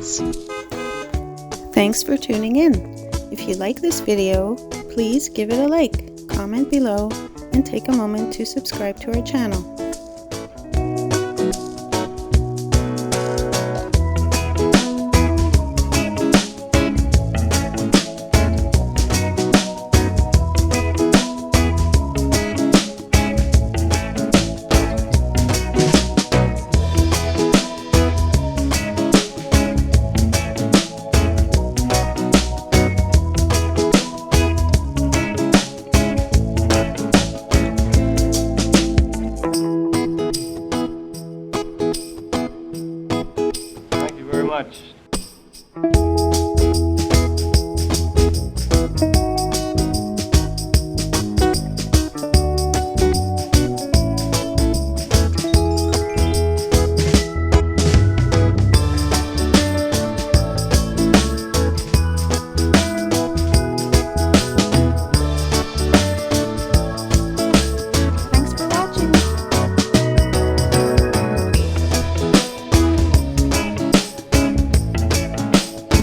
questions. Thanks for tuning in. If you like this video, please give it a like, comment below, and take a moment to subscribe to our channel. Thank you very much.